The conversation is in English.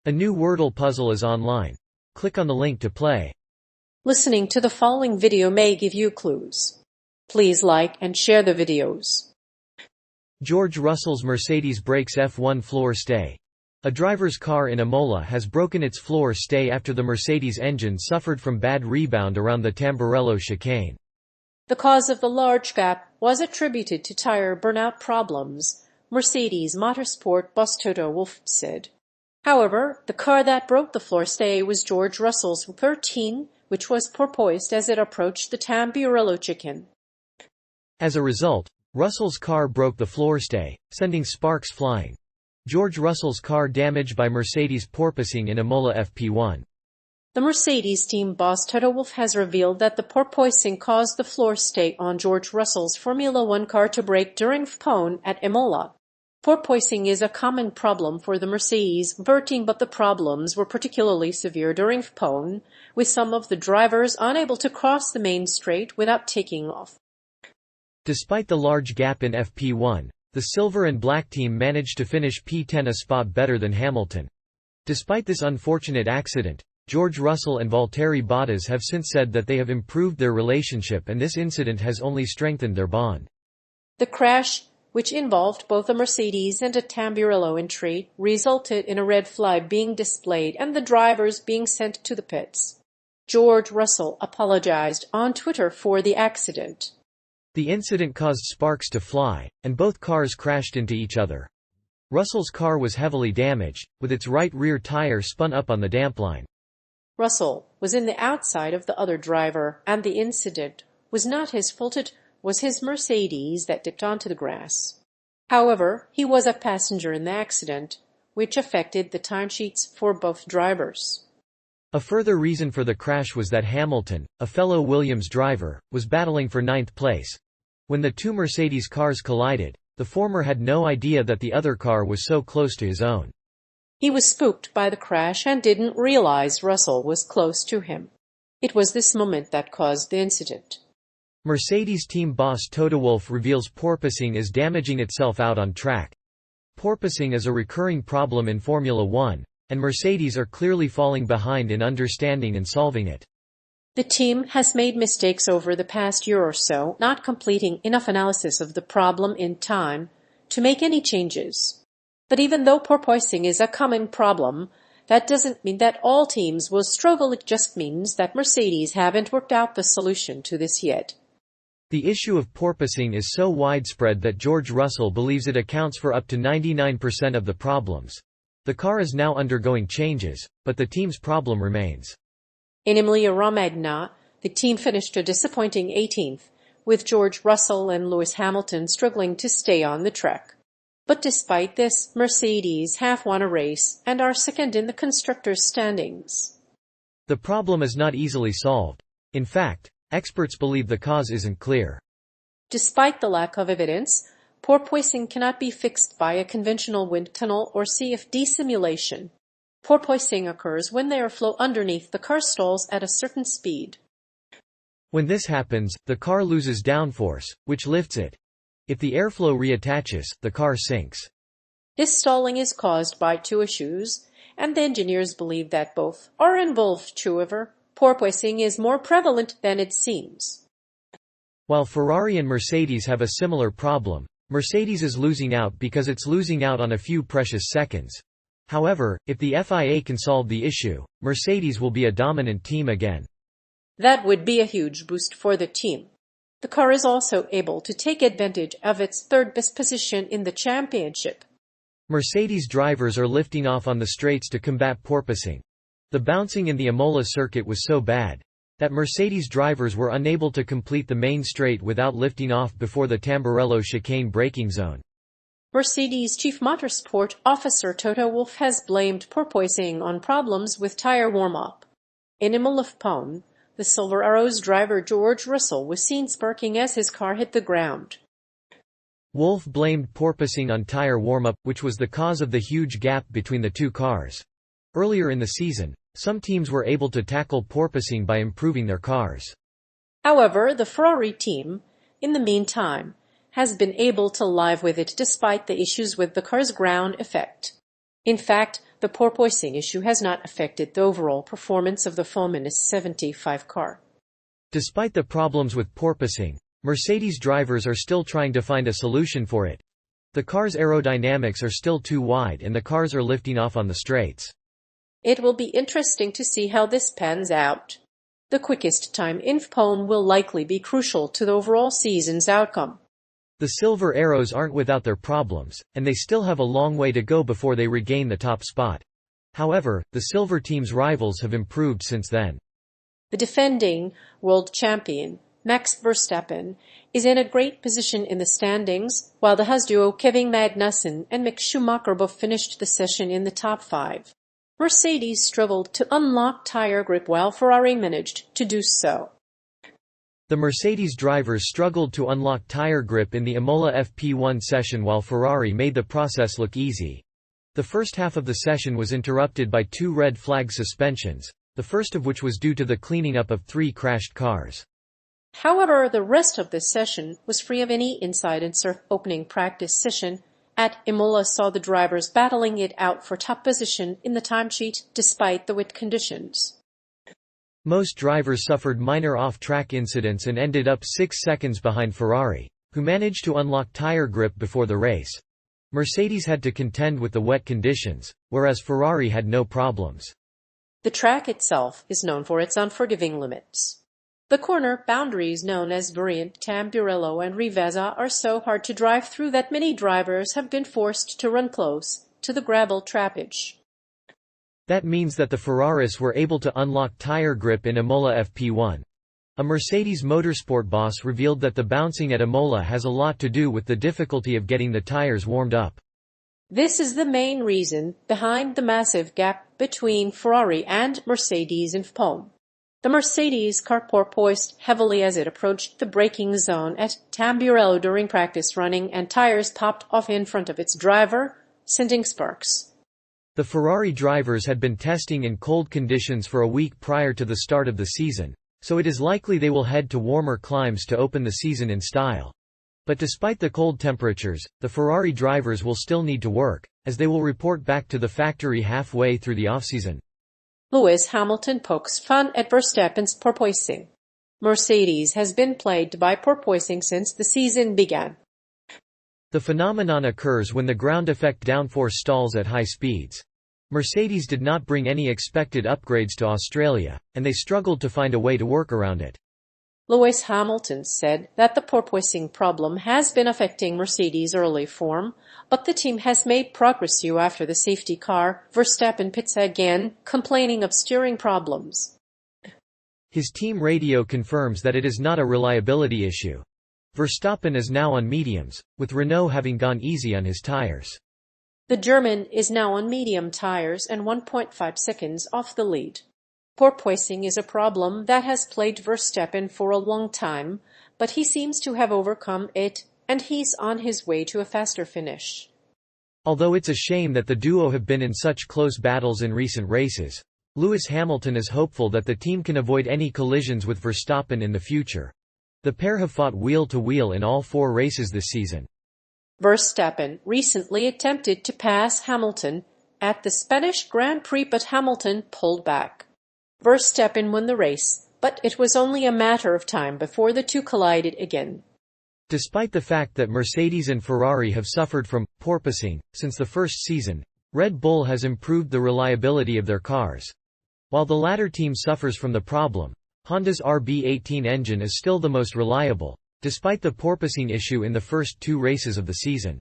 A new Wordle puzzle is online. Click on the link to play. Listening to the following video may give you clues. Please like and share the videos. George Russell's Mercedes breaks F1 floor stay. A driver's car in Imola has broken its floor stay after the Mercedes engine suffered from bad rebound around the Tamburello chicane. The cause of the large gap was attributed to tire burnout problems, Mercedes Motorsport boss Toto Wolff said. However, the car that broke the floor stay was George Russell's 13, which was porpoised as it approached the Tamburello chicane. As a result, Russell's car broke the floor stay, sending sparks flying. George Russell's car damaged by Mercedes porpoising in Imola FP1. The Mercedes team boss Toto Wolff has revealed that the porpoising caused the floor stay on George Russell's Formula One car to break during FP1 at Imola. Porpoising is a common problem for the Mercedes team, but the problems were particularly severe during FP1, with some of the drivers unable to cross the main straight without taking off. Despite the large gap in FP1, the silver and black team managed to finish P10, a spot better than Hamilton. Despite this unfortunate accident, George Russell and Valtteri Bottas have since said that they have improved their relationship and this incident has only strengthened their bond. The crash, which involved both a Mercedes and a Tamburello entry, resulted in a red flag being displayed and the drivers being sent to the pits. George Russell apologized on Twitter for the accident. The incident caused sparks to fly, and both cars crashed into each other. Russell's car was heavily damaged, with its right rear tire spun up on the dampline. Russell was in the outside of the other driver, and the incident was not his fault. It was his Mercedes that dipped onto the grass. However, he was a passenger in the accident, which affected the timesheets for both drivers. A further reason for the crash was that Hamilton, a fellow Williams driver, was battling for ninth place. When the two Mercedes cars collided, the former had no idea that the other car was so close to his own. He was spooked by the crash and didn't realize Russell was close to him. It was this moment that caused the incident. Mercedes team boss Toto Wolff reveals porpoising is damaging itself out on track. Porpoising is a recurring problem in Formula One, and Mercedes are clearly falling behind in understanding and solving it. The team has made mistakes over the past year or so, not completing enough analysis of the problem in time to make any changes. But even though porpoising is a common problem, that doesn't mean that all teams will struggle. It just means that Mercedes haven't worked out the solution to this yet. The issue of porpoising is so widespread that George Russell believes it accounts for up to 99% of the problems. The car is now undergoing changes, but the team's problem remains. In Emilia-Romagna, the team finished a disappointing 18th, with George Russell and Lewis Hamilton struggling to stay on the track. But despite this, Mercedes have won a race and are second in the constructors' standings. The problem is not easily solved. In fact, experts believe the cause isn't clear. Despite the lack of evidence, porpoising cannot be fixed by a conventional wind tunnel or CFD simulation. Porpoising occurs when the airflow underneath the car stalls at a certain speed. When this happens, the car loses downforce, which lifts it. If the airflow reattaches, the car sinks. This stalling is caused by two issues, and the engineers believe that both are involved. However, porpoising is more prevalent than it seems. While Ferrari and Mercedes have a similar problem, Mercedes is losing out because it's losing out on a few precious seconds. However, if the FIA can solve the issue, Mercedes will be a dominant team again. That would be a huge boost for the team. The car is also able to take advantage of its third-best position in the championship. Mercedes drivers are lifting off on the straights to combat porpoising. The bouncing in the Imola circuit was so bad that Mercedes drivers were unable to complete the main straight without lifting off before the Tamburello chicane braking zone. Mercedes Chief Motorsport Officer Toto Wolff has blamed porpoising on problems with tire warm-up. In Imola FP1, the Silver Arrows driver George Russell was seen sparking as his car hit the ground. Wolff blamed porpoising on tire warm-up, which was the cause of the huge gap between the two cars. Earlier in the season, some teams were able to tackle porpoising by improving their cars. However, the Ferrari team, in the meantime, has been able to live with it despite the issues with the car's ground effect. In fact, the porpoising issue has not affected the overall performance of the -75 car. Despite the problems with porpoising, Mercedes drivers are still trying to find a solution for it. The car's aerodynamics are still too wide and the cars are lifting off on the straights. It will be interesting to see how this pans out. The quickest time in FP1 will likely be crucial to the overall season's outcome. The Silver Arrows aren't without their problems, and they still have a long way to go before they regain the top spot. However, the Silver team's rivals have improved since then. The defending world champion, Max Verstappen, is in a great position in the standings, while the Haas duo Kevin Magnussen and Mick Schumacher both finished the session in the top 5. Mercedes struggled to unlock tire grip while Ferrari managed to do so. The Mercedes drivers struggled to unlock tire grip in the Imola FP1 session while Ferrari made the process look easy. The first half of the session was interrupted by 2 red flag suspensions, the first of which was due to the cleaning up of 3 crashed cars. However, the rest of the session was free of any incidents. Or opening practice session at Imola saw the drivers battling it out for top position in the timesheet despite the wet conditions. Most drivers suffered minor off-track incidents and ended up 6 seconds behind Ferrari, who managed to unlock tire grip before the race. Mercedes had to contend with the wet conditions, whereas Ferrari had no problems. The track itself is known for its unforgiving limits. The corner boundaries known as Variant, Tamburello and Rivazza are so hard to drive through that many drivers have been forced to run close to the gravel trappage. That means that the Ferraris were able to unlock tire grip in Imola FP1. A Mercedes motorsport boss revealed that the bouncing at Imola has a lot to do with the difficulty of getting the tires warmed up. This is the main reason behind the massive gap between Ferrari and Mercedes in FP1. The Mercedes car porpoised heavily as it approached the braking zone at Tamburello during practice running, and tires popped off in front of its driver, sending sparks. The Ferrari drivers had been testing in cold conditions for a week prior to the start of the season, so it is likely they will head to warmer climes to open the season in style. But despite the cold temperatures, the Ferrari drivers will still need to work, as they will report back to the factory halfway through the offseason. Lewis Hamilton pokes fun at Verstappen's porpoising. Mercedes has been plagued by porpoising since the season began. The phenomenon occurs when the ground effect downforce stalls at high speeds. Mercedes did not bring any expected upgrades to Australia, and they struggled to find a way to work around it. Lewis Hamilton said that the porpoising problem has been affecting Mercedes' early form, but the team has made progress after the safety car. Verstappen pits again, complaining of steering problems. His team radio confirms that it is not a reliability issue. Verstappen is now on mediums, with Renault having gone easy on his tires. The German is now on medium tires and 1.5 seconds off the lead. Porpoising is a problem that has plagued Verstappen for a long time, but he seems to have overcome it, and he's on his way to a faster finish. Although it's a shame that the duo have been in such close battles in recent races, Lewis Hamilton is hopeful that the team can avoid any collisions with Verstappen in the future. The pair have fought wheel-to-wheel in all 4 races this season. Verstappen recently attempted to pass Hamilton at the Spanish Grand Prix, but Hamilton pulled back. Verstappen won the race, but it was only a matter of time before the two collided again. Despite the fact that Mercedes and Ferrari have suffered from porpoising since the first season, Red Bull has improved the reliability of their cars. While the latter team suffers from the problem, Honda's RB18 engine is still the most reliable, despite the porpoising issue in the first 2 races of the season.